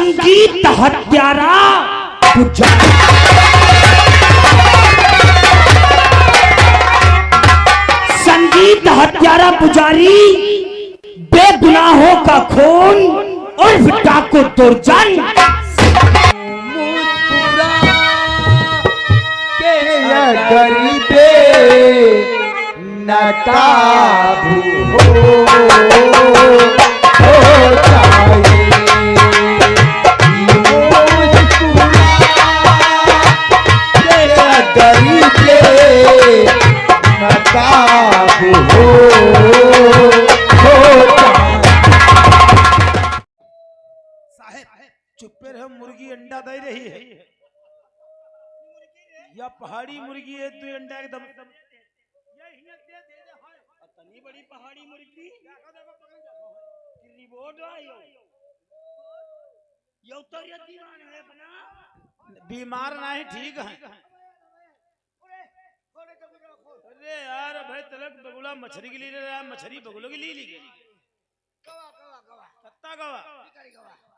संगीत हत्यारा पुजारी, संगीत हत्यारा पुजारी, बेगुनाहों का खून और डाकू दुर्जन। मुस्कुरा के गरीबे नकाबू हो जाए। चुप्पे रहो, मुर्गी अंडा दे रही है या पहाड़ी मुर्गी है? तू अंडा एकदम इतनी बड़ी पहाड़ी मुर्गी रिपोर्ट आयो यो तो ये दीवान है अपना, बीमार नहीं ठीक है। अरे यार भाई तलक बगुला मछली के लिए रहा, मछली बगुलों के लिए ली गई। कत्ता गवा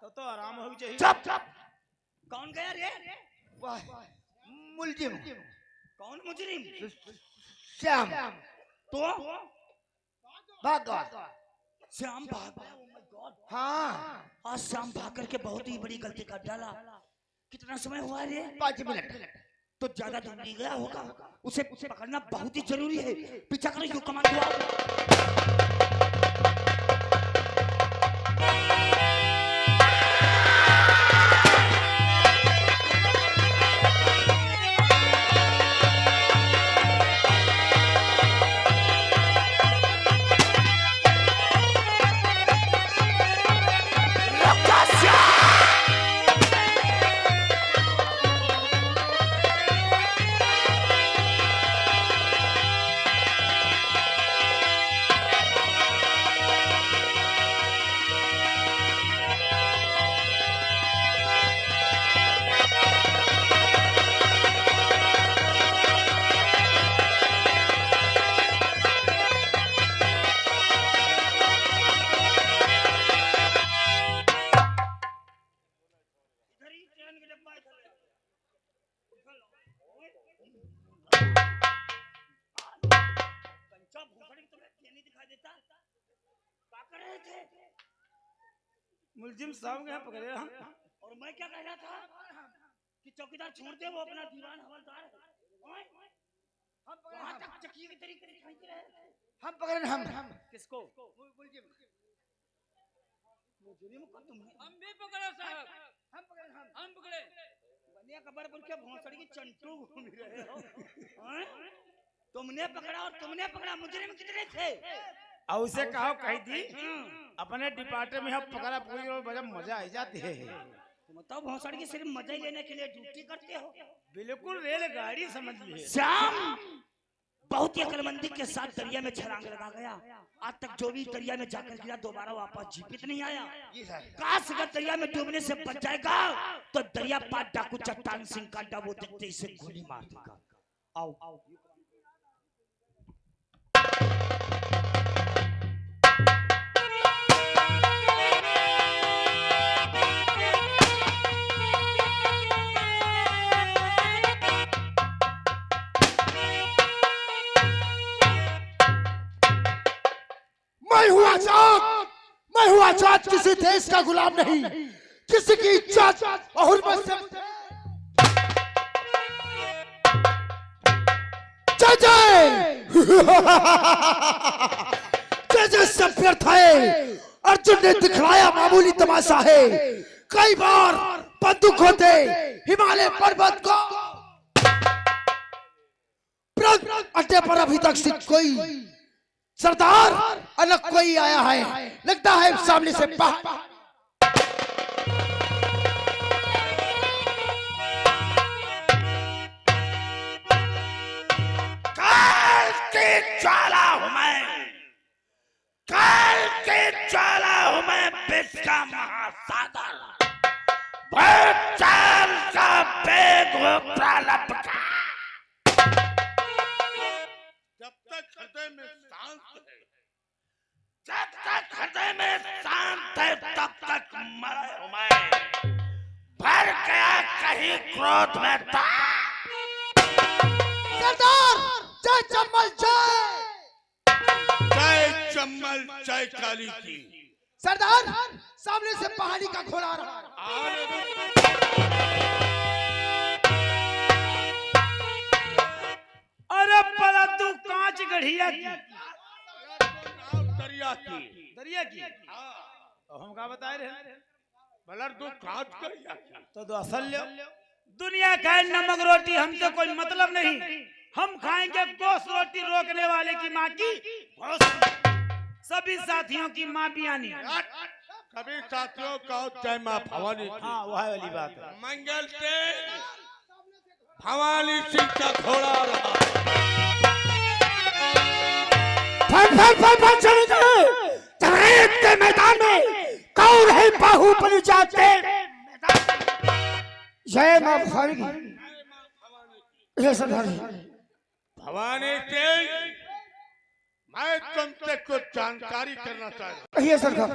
तो आराम हो चाहिए। चुप चुप। कौन गया रे? मुलजिम। कौन मुजरिम? श्याम। तो भाग गया। श्याम भाग गया। Oh my God. हाँ, आज श्याम भाग करके बहुत ही बड़ी गलती कर डाला। कितना समय हुआ रे? 5 मिनट। तो ज्यादा दूर नहीं गया होगा, उसे पकड़ना बहुत ही जरूरी है। पीछा करो, यू कमांड हुआ। मुलजिम साहब के यहाँ पकड़े हम। और मैं क्या कह रहा था कि चौकीदार छोड़ दे, वो अपना दीवान हवलदार है। वहां तक चकिए की तरीके से खींच रहे हैं। हम पकड़े। हम किसको? मुलजिम। मुजरिम को तुमने? हम भी पकड़े साहब। हम पकड़े। हम पकड़े। बनिया कबर पर क्या भोंसड़ी की चंटू घूम रहे हो? तुमने पकड़ा और तुमने पकड़ा। मुजरिम कितने थे? और उसे कहो कही थी अपने डिपार्टमेंट में हम पकड़ा पूरी और बड़ा मजा आ जाती है। तुम तो भोंसड़ी की सिर्फ मजा ही लेने के लिए ड्यूटी करते हो। बिल्कुल रेलगाड़ी समझ ली। श्याम बहुत ही अक्लमंदी के साथ दरिया में छलांग लगा गया। आज तक जो भी दरिया में जाकर गिरा दोबारा वापस जीवित नहीं आया। काश अगर दरिया में डूबने से बच जाएगा तो दरिया पार डाकू चट्टान सिंह कांटा वो देखते इसे गोली मार देगा। आओ मैं हुआ आजाद किसी देश का गुलाम नहीं, किसी की इज्जत और हुर्मत से जय जय सब व्यर्थ है। अर्जुन ने दिखलाया मामूली तमाशा है। कई बार बंदूक होते हिमालय पर्वत को अड्डे पर अभी तक से कोई सरदार अलग कोई आया है। लगता है सामने से काल की ज्वाला हूं मैं, काल की ज्वाला हूं मैं, विश्व का महासागर, चाल का बेग हो प्रालप का। जब तक हृदय में शांत है, जब तक हृदय में शांत है, तब तक मरे हूं मैं। कहीं क्रोध में था। सरदार जय चम्बल जय। जय चम्बल जय काली की। सरदार सामने से पहाड़ी का घोड़ा आ रहा है। अरे पला तू कांच गढ़िया की दरिया की। दरिया की तो हम का बताए रहे बलर तू कांच दरिया की। तो असल लो दुनिया खाए नमक रोटी हमसे कोई मतलब नहीं। हम खाएंगे गोश्त रोटी रोकने वाले की माँ की गोश्त। सभी साथियों की माँ बियानी। सभी साथियों का जय माँ भवानी की। हाँ वह वाली बात है। मंगल से भवानी सिंह का घोड़ा आ रहा। तराइट के मैदान में कौन है बाहुबली जाते। जय मां भवानी। ये सरदार भवानी सिंह मैं तुमसे कुछ जानकारी करना चाहता हूँ। ये सरदार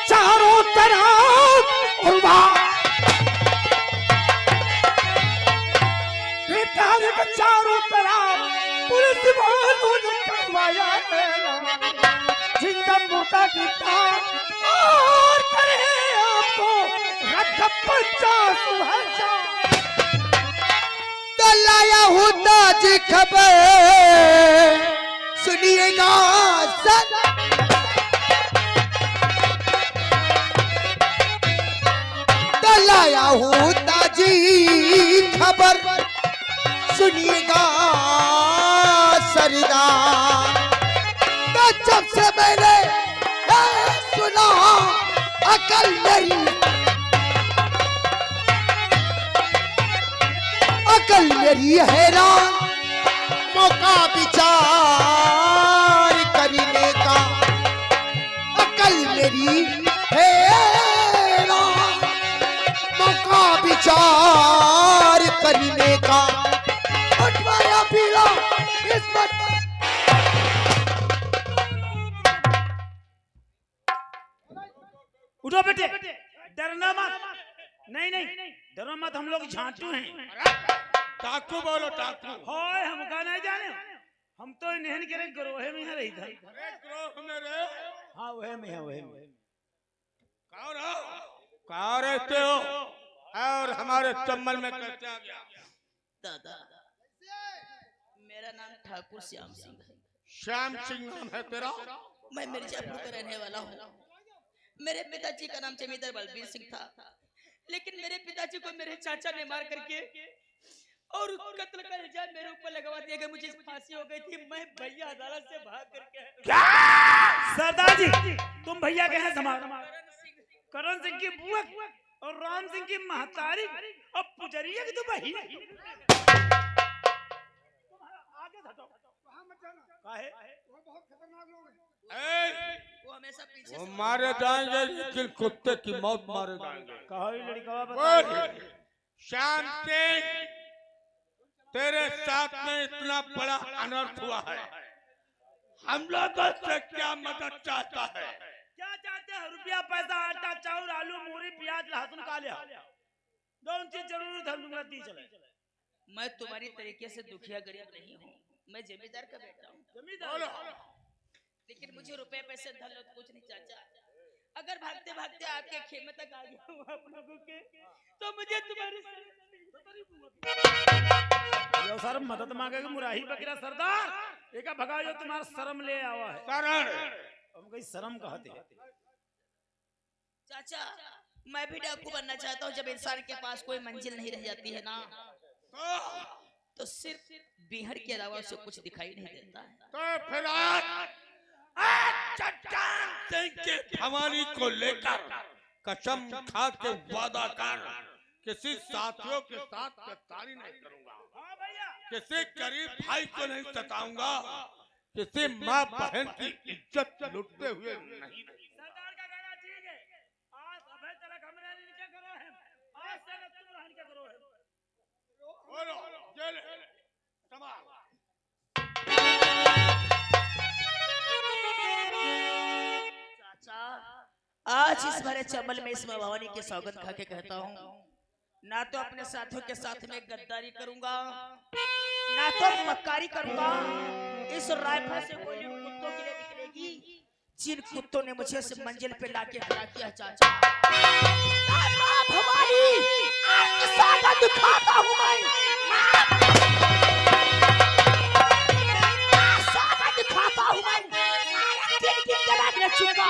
चारों तरफ उल्वा चारों तरफ पुलिस वालों ने करवाया जिंदा मोटा कीता और करे आपको रख 50,000 लाया होता जी खबर सुनिएगा सर। लाया होता जी खबर सुनिएगा सरदार। तो जब से मैंने सुना अकल मेरी हैरान मौका विचार करने का। अकल मेरी हैरान मौका विचार करने का। उठवाया पीला इस पर उठो बेटे डरना मत। नहीं नहीं डरो मत हम लोग झांटू हैं। डाकू बोलो डाकू। होय हम का नहीं जाने। हम तो इन्हें के ग्रोह में है रही था। ग्रोह में रे। हाँ वह में है वह में। कौन हो? कहाँ रहते हो और हमारे चम्बल में कैसे आ गया? दादा मेरा नाम ठाकुर श्याम सिंह है। श्याम सिंह नाम है तेरा? मैं मिर्जापुर का रहने वाला हूँ। मेरे पिताजी का नाम जमींदार बलबीर सिंह था, लेकिन मेरे पिताजी को मेरे चाचा ने मार करके और कत्ल का इल्जाम मेरे ऊपर लगवा दिया गया। मुझे फांसी हो गई थी। मैं भैया अदालत से भाग करके। क्या सरदार जी तुम भैया के हैं समाज करण सिंह की बुआ और राम सिंह की महतारी और पुजरिया की तो बहन। आगे हटो काहे वो बहुत खतरनाक लोग हैं। वो हमेशा पीछे वो मारे जाएंगे लेकिन कुत्ते की मौत मारे जाएंगे। कहा लड़का बता। श्याम सिंह तेरे साथ में इतना बड़ा अनर्थ हुआ है। हम लोगों से क्या मदद चाहता है? क्या चाहते हैं? रुपया पैसा आटा चाउर आलू मूरी प्याज लहसुन काले दोनों चीज जरूर धन दी चले। मैं तुम्हारी तरीके से दुखिया गरीब नहीं हूँ। मैं जमींदार का बेटा हूँ। जमींदार लेकिन मुझे रुपए पैसे धन कुछ नहीं चाचा। अगर भागते भागते आपके खेमे तक आ गया हूँ आप लोगों के तो मुझे तुम्हारी शर्म मदद मांगेगा मुराही बकरा सरदार एक भगा जो तुम्हारा शर्म ले आवा है। शरण हम कहीं शर्म कहते हैं। चाचा मैं भी डाकू बनना चाहता हूँ। जब इंसान के पास कोई मंजिल नहीं रह जाती है ना तो सिर्फ बिहड़ के अलावा उसे कुछ दिखाई नहीं देता है। तो फिर चट्टान सिंह के भवानी को लेकर कसम खा के वादा कर किसी साथियों के साथ गद्दारी नहीं करूंगा, हाँ भैया, किसी गरीब भाई को नहीं सताऊंगा, किसी माँ बहन की इज्जत लुटते हुए नहीं। सरदार का कहना ठीक है। आज अभय तलक हमने नीचे करो है, आज से तुम रहन के करो है। बोलो ये ले, संभाल। आज इस भरे चंबल में इस भवानी के स्वागत खा के कहता हूँ, ना तो अपने साथियों के साथ में गद्दारी करूंगा, ना तो मक्कारी करूंगा। इस राइफल से गोली कुत्तों के लिए निकलेगी, जिन कुत्तों ने मुझे इस मंजिल पे लाके खड़ा किया। चाचा भवानी आपकी स्वागत खाता हूँ मैं, स्वागत खाता हूँ मैं। चुका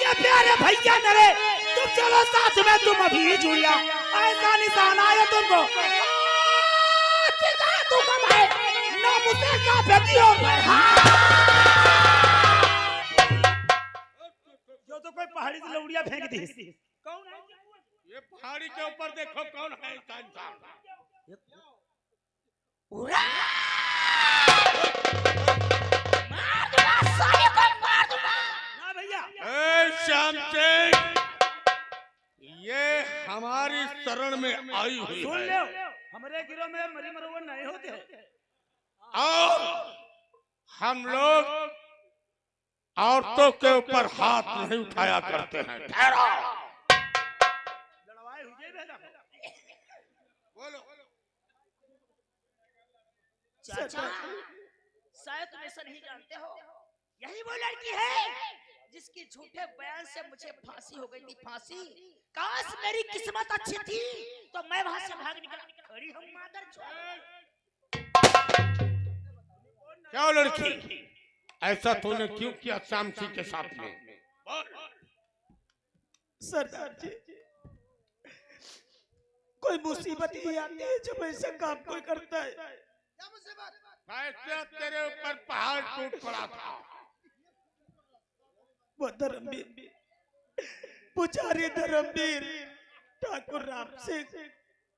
ये प्यारे भैया मेरे, तुम चलो साथ में, तुम अभी ही जुड़िया, ऐसा निशान आया तुमको। तू कब है ना मुझे का भेजियो। जो तो कोई पहाड़ी से लौड़िया फेंक दी। कौन है ये पहाड़ी के ऊपर देखो कौन है इसका इंसान। ना भैया, ए श्याम सिंह, ये हमारी शरण में आई हुई सुन है लो, हमारे गिरोह में मरी मरुआ नहीं होते। और हम लोग औरतों के ऊपर हाथ नहीं उठाया करते हैं। ठहरो। लड़वाई हुई है। बोलो। चाचा शायद तुम ऐसा नहीं जानते हो, यही वो लड़की है जिसकी झूठे बयान से मुझे फांसी हो गई थी। फांसी, काश मेरी किस्मत अच्छी थी तो मैं वहां से भाग निकला। खड़ी हम मादर क्या लड़की, ऐसा तूने क्यों किया श्याम सिंह के साथ में? सरदार जी, कोई मुसीबत ही आती है जब ऐसा काम कोई करता है। कैसे तेरे ऊपर पहाड़ टूट पड़ा था? वो धर्मवीर, पुजारी धर्मवीर ठाकुर राम सिंह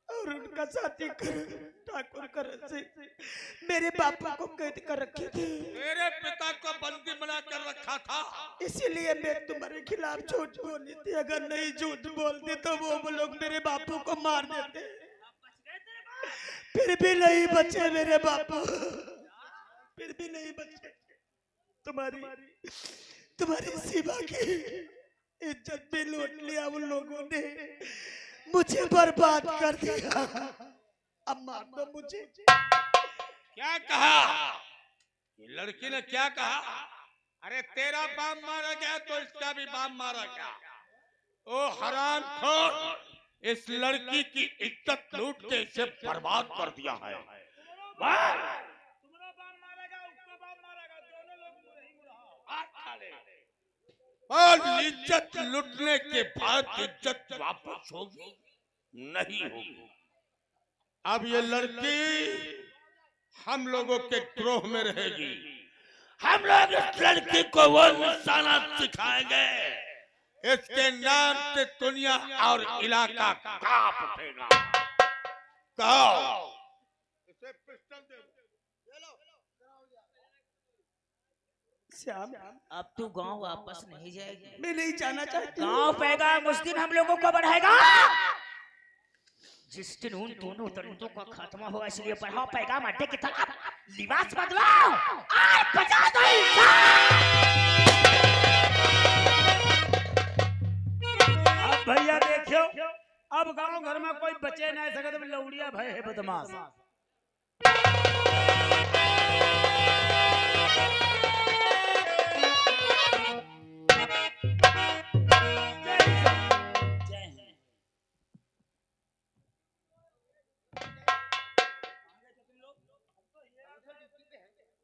और उनका साथी ठाकुर करण सिंह मेरे बापू को कैद कर रखे थे। तेरे पिता को बंदी बना कर रखा था, इसीलिए मैं तुम्हारे खिलाफ झूठ बोली थी। अगर नहीं झूठ बोलती तो वो लोग मेरे बापू को मार देते। फिर भी नहीं बचे मेरे बापू, फिर भी नहीं बचे। तुम्हारी सेवा की इज्जत भी लूट लिया उन लोगों ने, मुझे बर्बाद कर दिया। अब मार दो मुझे। क्या कहा ये लड़की ने? क्या कहा? अरे तेरा बाप मारा गया तो इसका भी बाप मारा गया। ओ हरामखोर, इस लड़की की इज्जत लूट के इसे बर्बाद कर दिया है। तुम्हारा बाप मारेगा, उसका बाप मारेगा, दोनों लोग नहीं मुड़ा। और इज्जत लूटने के बाद इज्जत वापस होगी? नहीं होगी। अब ये लड़की हम लोगों के गिरोह में रहेगी। हम लोग इस लड़की को वो निशाना सिखाएंगे, इसके नाम से दुनिया और इलाका कांप उठेगा। कहो इसे पिस्टल दे दो। श्याम, अब तू गांव वापस नहीं जाएगी। मैं नहीं जाना चाहती। गांव पैगाम उस दिन हम लोगों को बढ़ाएगा जिस दिन उन दोनों दलितों का खात्मा होगा। इसलिए बढ़ाओ पैगाम अड्डे की तरफ, लिबास बदलाओ और बजा दो इंसान। अब भैया देखियो, अब गांव घर में कोई बचे नहीं सकते, लौड़िया भय है बदमाश।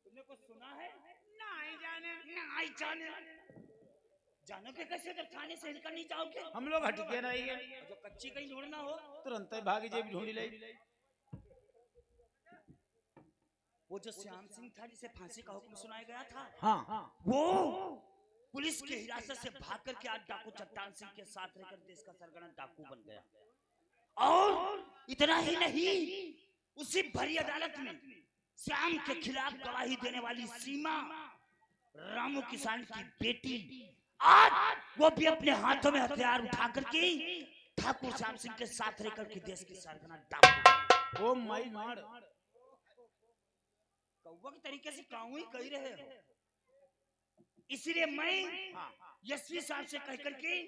तुमने कुछ सुना है? नहीं जाने जानोगे कैसे जब थाने से निकल नहीं जाओगे? हम लोग हटके नहीं है, जो कच्ची कहीं ढूंढना हो तुरंत ही भागी जेब ढूंढ ले। वो जो श्याम सिंह था जिसे फांसी का हुक्म सुनाया गया था, हाँ वो पुलिस के हिरासत से भाग करके आज डाकू चट्टान सिंह के साथ रहकर देश का सरगना डाकू बन गया। और इतना ही नहीं, उसी भरी अदालत में श्याम के खिलाफ गवाही देने वाली सीमा, रामू किसान की बेटी, आज वो भी अपने हाथों में हथियार उठा करके ठाकुर श्याम सिंह के साथ रहकर के देश की सरगना डाकू। ओ माय गॉड, कौवा के तरीके से काऊ ही कह रहे हो। इसलिए मैं यशवी साहब से कह करके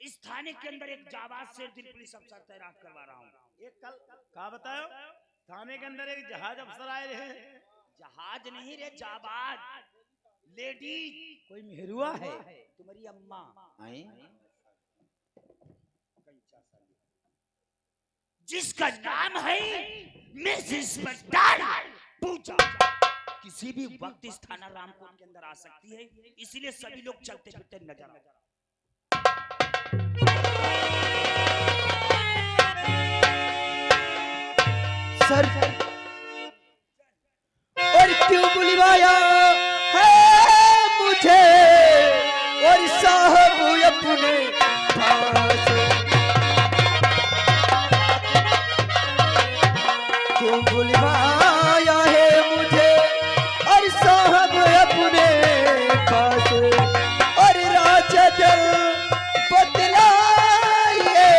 इस थाने के अंदर एक जाबाज से दिल पुलिस अफसर तैनात करवा रहा हूँ। एक कल का बताओ, थाने के अंदर एक जहाज अफसर आए रहे। जहाज नहीं रे, जाबाज, लेडीज। कोई मेहरुआ है? तुम्हारी अम्मा जिसका नाम है मिसेस इंस्पेक्टर पूजा, किसी भी वक्त इस थाना रामकोट के अंदर आ सकती है। इसीलिए सभी लोग चलते फिरते नजर आ। सर, और क्यों बुलवाया है मुझे, और साहब अपने पास, क्यों बुलवाया है मुझे, और साहब अपने पास, और राजा दिल बतलाइए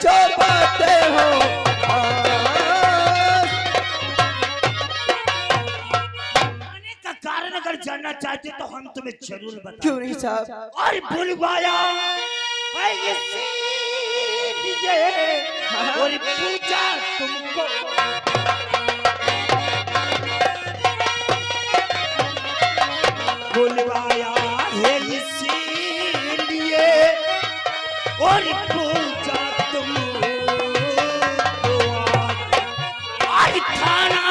जो बातें हो। कारण अगर जानना चाहते तो हम तुम्हें जरूर बताएं। क्यों नहीं साहब? और बुलवाया है इसीलिए, और पूछा तुमको, बुलवाया है इसीलिए, और पूछा तुमको, आई थाना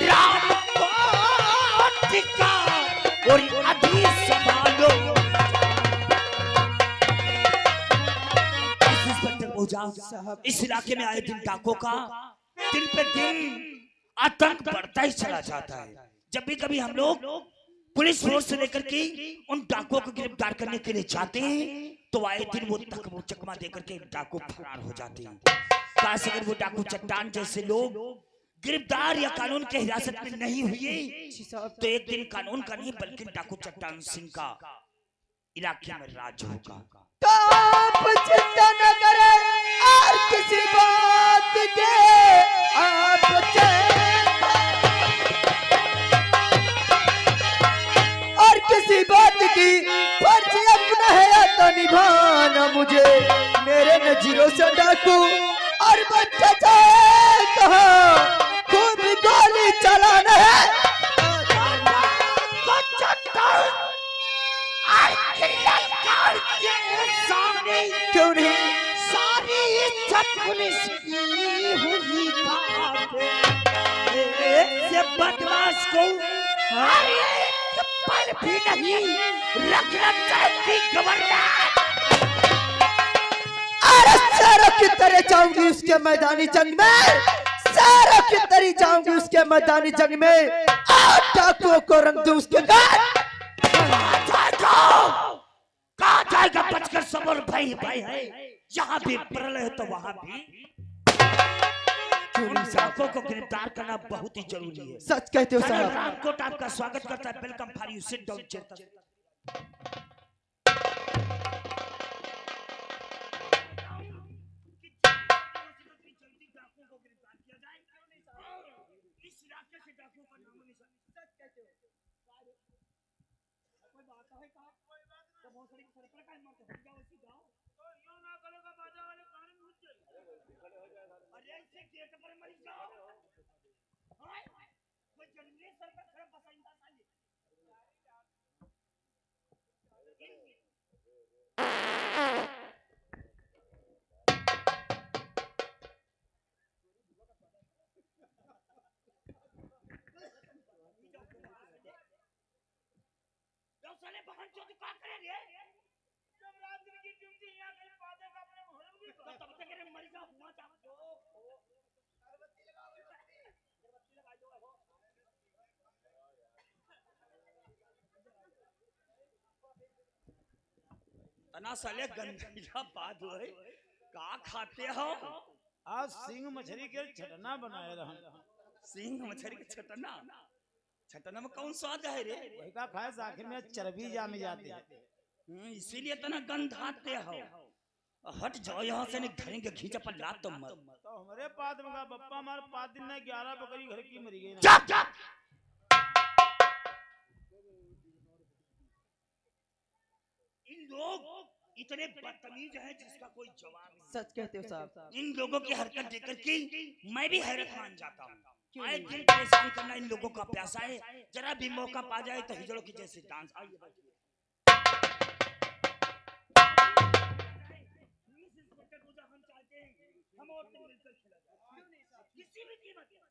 रामकोट का, और अभी संभालो। इस इलाके में आए दिन डाकों का दिन पे दिन आतंक बढ़ता ही चला जाता है। जब भी कभी हम लोग पुलिस फोर्स से लेकर के उन डाकुओं को गिरफ्तार करने के लिए जाते हैं तो आए दिन वो चकमा देकर के डाकू फरार हो जाते हैं। काश अगर वो डाकू चट्टान जैसे लोग गिरफ्तार या कानून के हिरासत में नहीं हुए तो एक दिन कानून का नहीं बल्कि डाकू चट्टान सिंह का इलाके में राज होगा। तो आप चिंता न करें और किसी बात के, आप और किसी बात की फर्ज अपना है तो निभाना मुझे, मेरे नजरों से डाकू और बच्चा चाहे कहाँ खूब गोली चलाना है। क्यों नहीं? सारी इज्जत पुलिस की हुई से बदमाश को एक पल भी नहीं रखना चाहती गवर्नर। अरे सारों की तरह जाऊंगी उसके मैदानी जंग में, सारों की तरह जाऊंगी उसके मैदानी जंग में, और डाकुओं को रंग दूं उसके घर। कहा जाएगा बचकर सब और भाई भाई है, यहाँ भी प्रलय है तो वहाँ भी। उन डाकुओं को गिरफ्तार करना बहुत ही जरूरी है। सच कहते हो साहब। रामकोट आपका स्वागत करता है। Welcome for you, sit down चेता। इस इलाके से डाकुओं का नाम निशान। सच कहते हो। कोई बात है कहाँ? तो बहुत सारी सरकार का मारते हैं। जाओ इसी जाओ। तो यूं ना करेगा बाजा वाले कान में घुस जाए। अरे इसे गेट पर मर जाओ। हाय कोई जल्दी सरकार खड़ा बसाइंदा साली। साले बहन चोद का करे रे? जब रात्रि की ड्यूटी यहां कहीं बाजा का अपने मोहल्ले में तो तब तक रे मर जा हुआ जा। अगरबत्ती लगाओ। अगरबत्ती लगाओ। इतना साले गंदा बात हुए का खाते हो? आज सिंह मछली के छटना बनाए रहन। सिंह मछली के छटना, छटना में कौन स्वाद है रे? वही का खाए से आखिर में चर्बी जाम जाती है। इसीलिए इतना गंध आते हो। हट जाओ यहाँ से, नहीं धरेंगे खींचा पर लात तो मत। तो हमारे पाद में बप्पा हमारे 5 दिन में 11 बकरी घर की मरी गई ना। चुप चुप। इन लोग इतने बदतमीज हैं जिसका कोई जवाब नहीं। सच कहते हो साहब। इन लोगों की हरकत देखकर की मैं भी हैरत मान जाता हूँ। आए दिन परेशान करना इन लोगों का प्यासा है, जरा भी मौका पा जाए तो हिजड़ों की जैसे डांस। आइए बैठिए। हम चाहते हैं हम और तुम मिलकर खेला जाए, किसी भी कीमत पर।